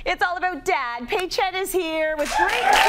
It's all about Dad. Chen is here with great gifts.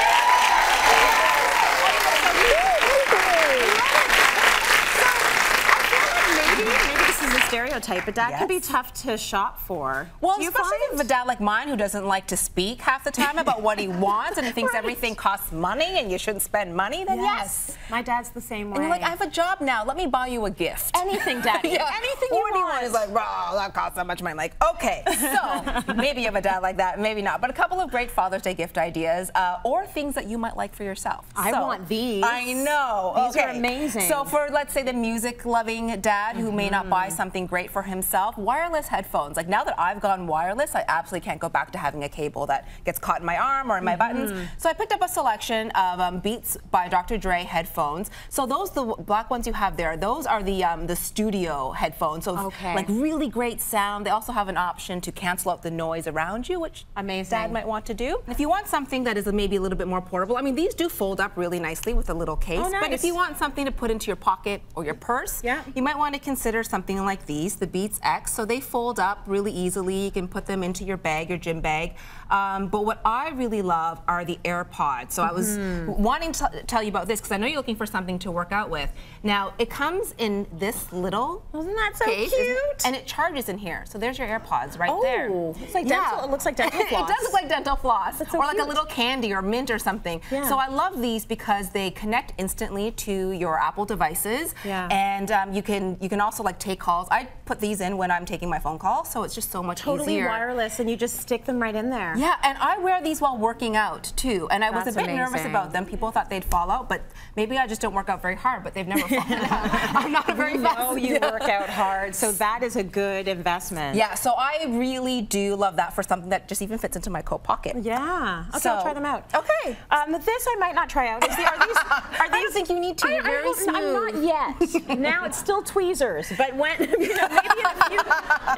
Maybe this is a stereotype, but Dad can be tough to shop for. Well, especially if a dad like mine who doesn't like to speak half the time about what he wants and he thinks everything costs money and you shouldn't spend money, then yes. My dad's the same way. And you're like, I have a job now. Let me buy you a gift. Anything, Daddy. Anything you want. What do you want? He's like, wow, that costs that much money. I'm like, okay. So maybe you have a dad like that, maybe not. But a couple of great Father's Day gift ideas or things that you might like for yourself. I want these. I know. These are amazing. So for, let's say, the music-loving dad who may not buy something great for himself, wireless headphones. Like now that I've gone wireless, I absolutely can't go back to having a cable that gets caught in my arm or in my buttons. So I picked up a selection of Beats by Dr. Dre headphones. So those, the black ones you have there, those are the studio headphones. So like really great sound. They also have an option to cancel out the noise around you, which Dad might want to do. And if you want something that is maybe a little bit more portable, I mean, these do fold up really nicely with a little case. But if you want something to put into your pocket or your purse, you might want to consider something like these, the Beats X. So they fold up really easily. You can put them into your bag, your gym bag. But what I really love are the AirPods. So I was wanting to tell you about this because I know you're looking for something to work out with. Now, it comes in this little Isn't that so case, cute? And it charges in here. So there's your AirPods right there. It's like dental, it looks like dental floss. It does look like dental floss. So or like a little candy or mint or something. So I love these because they connect instantly to your Apple devices. And you can also like take calls. I put these in when I'm taking my phone call, so it's just so much easier. Totally wireless, and you just stick them right in there. Yeah, and I wear these while working out too, and I was a bit nervous about them. People thought they'd fall out, but maybe I just don't work out very hard, but they've never fallen out. I'm not a very fast. Oh, you work out hard, so that is a good investment. Yeah, so I really do love that for something that just even fits into my coat pocket. Yeah. Okay, I'll try them out. Okay. This I might not try out. I don't think you need to. You're very smooth. I'm not yet. Now it's still tweezers, but when maybe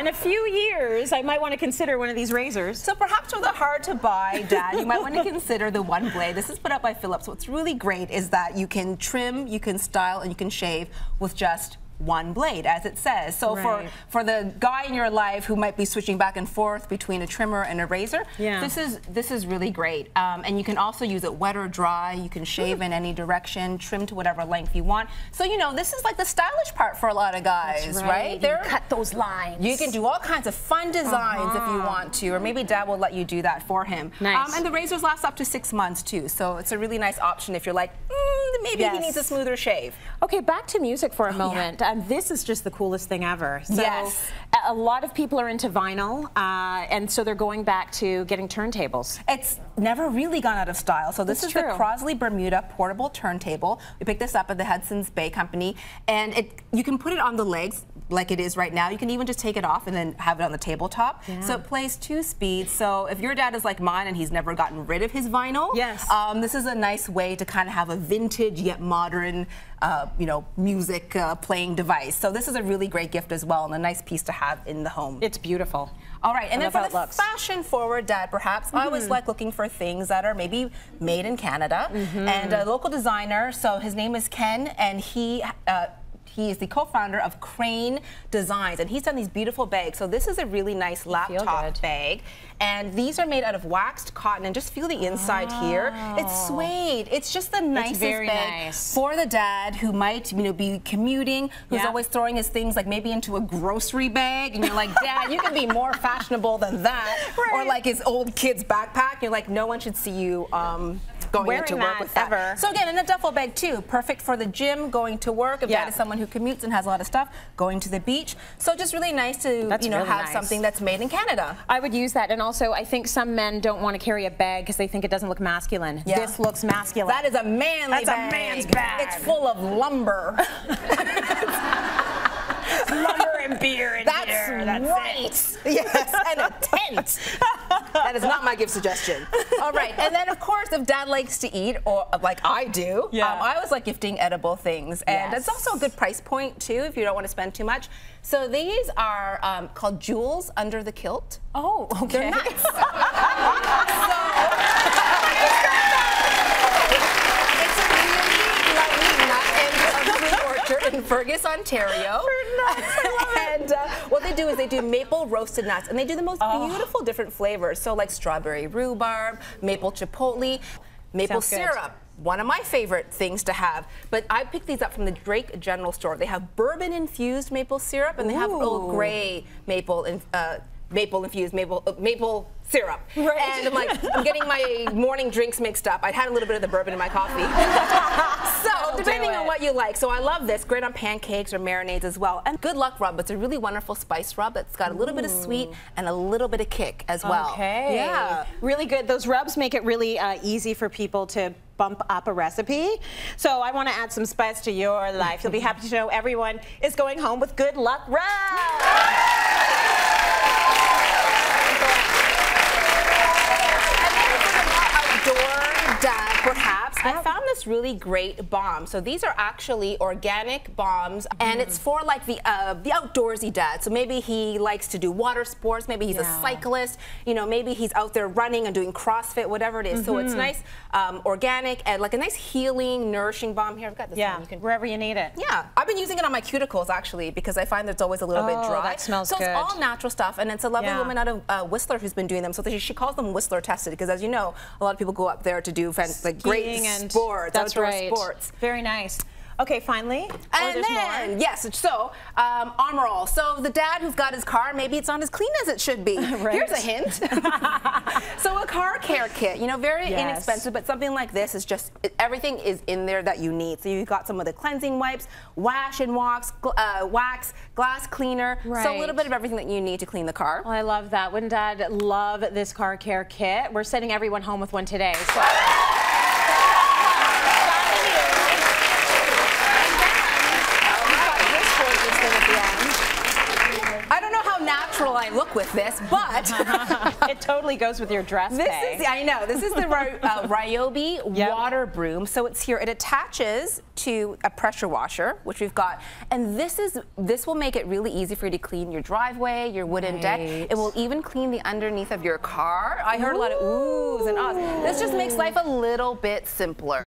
in a few years, I might want to consider one of these razors. So perhaps for the hard-to-buy dad, you might want to consider the One Blade. This is put out by Philips. What's really great is that you can trim, you can style, and you can shave with just one blade, as it says. So for the guy in your life who might be switching back and forth between a trimmer and a razor, this is really great. And you can also use it wet or dry. You can shave in any direction, trim to whatever length you want. So you know, this is like the stylish part for a lot of guys, right? You can cut those lines. You can do all kinds of fun designs if you want to, or maybe Dad will let you do that for him. And the razors last up to 6 months too, so it's a really nice option if you're like, maybe he needs a smoother shave. Okay, back to music for a moment. This is just the coolest thing ever. So a lot of people are into vinyl, and so they're going back to getting turntables. It's never really gone out of style. So this is the Crosley Bermuda portable turntable. We picked this up at the Hudson's Bay Company, and you can put it on the legs like it is right now. You can even just take it off and then have it on the tabletop. So it plays 2 speeds. So if your dad is like mine and he's never gotten rid of his vinyl, this is a nice way to kind of have a vintage yet modern you know, music playing device. So this is a really great gift as well, and a nice piece to have in the home. It's beautiful. All right, and then for the fashion-forward dad, perhaps, I was like looking for things that are maybe made in Canada, and a local designer. So his name is Chen, and he is the co-founder of Crane Designs, and he's done these beautiful bags. So this is a really nice laptop bag, and these are made out of waxed cotton, and just feel the inside here. It's suede. It's just the nicest bag for the dad who might, you know, be commuting, who's always throwing his things like maybe into a grocery bag, and you're like, Dad, you can be more fashionable than that, or like his old kid's backpack. You're like, no one should see you going into work with that. So again, in a duffel bag too, perfect for the gym, going to work. If that is someone who commutes and has a lot of stuff, going to the beach. So just really nice to you know, have something that's made in Canada. I would use that, and also I think some men don't want to carry a bag because they think it doesn't look masculine. This looks masculine. That is a manly bag. That's a man's bag. It's full of lumber. Lumber and beer in here. That's right. Yes, and a tent. That is not my gift suggestion. All right, and then of course, if Dad likes to eat, or like I do, I always like gifting edible things, and it's also a good price point too if you don't want to spend too much. So these are called Jewels Under the Kilt. Oh, okay. They're nuts. It's a really lovely nut in Fergus, Ontario. nuts. I love it. And what they do is they do maple roasted nuts, and they do the most beautiful different flavors. So like strawberry rhubarb, maple chipotle, maple syrup. One of my favorite things to have, but I picked these up from the Drake General Store. They have bourbon infused maple syrup, and they have Earl Grey maple infused maple syrup. Right. And I'm like, I'm getting my morning drinks mixed up. I'd had a little bit of the bourbon in my coffee. So depending on what you like. So I love this. Great on pancakes or marinades as well. And Good Luck Rub. It's a really wonderful spice rub that's got a little bit of sweet and a little bit of kick as well. Okay. Yeah. Really good. Those rubs make it really easy for people to bump up a recipe. So I want to add some spice to your life. You'll be happy to know everyone is going home with Good Luck Rub. Perhaps I found this really great balm. So these are actually organic balms, and it's for like the outdoorsy dad. So maybe he likes to do water sports, maybe he's a cyclist, you know, maybe he's out there running and doing CrossFit, whatever it is. So it's nice, organic, and like a nice healing, nourishing balm. Here, I've got this one. You can, wherever you need it. Yeah, I've been using it on my cuticles actually because I find that it's always a little bit dry. That smells good. So it's all natural stuff, and it's a lovely woman out of Whistler who's been doing them. So she calls them Whistler tested because, as you know, a lot of people go up there to do like great sports, outdoor sports. Very nice. Okay, finally. And then, yes, so Armor All. So the dad who's got his car, maybe it's not as clean as it should be. Here's a hint. So a car care kit, you know, very inexpensive, but something like this is just, everything is in there that you need. So you've got some of the cleansing wipes, wash and wax, glass cleaner, so a little bit of everything that you need to clean the car. Oh, I love that. Wouldn't Dad love this car care kit? We're sending everyone home with one today. So. I look with this, but it totally goes with your dress. I know. This is the Ryobi water broom. So it's here. It attaches to a pressure washer, which we've got, and this will make it really easy for you to clean your driveway, your wooden deck. It will even clean the underneath of your car. I heard a lot of oohs and ahs. This just makes life a little bit simpler.